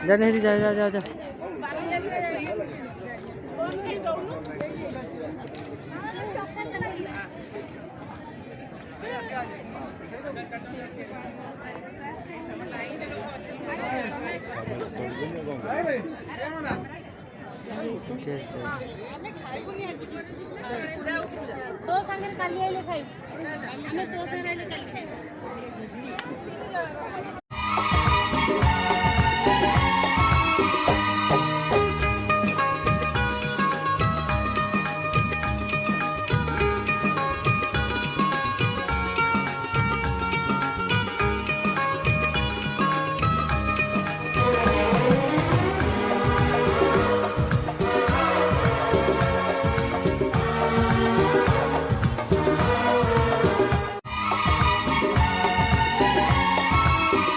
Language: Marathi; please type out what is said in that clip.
जा नहीं जा जा जा जा तो सांगे काली आइले खाई हमें तो सांगे काली खाई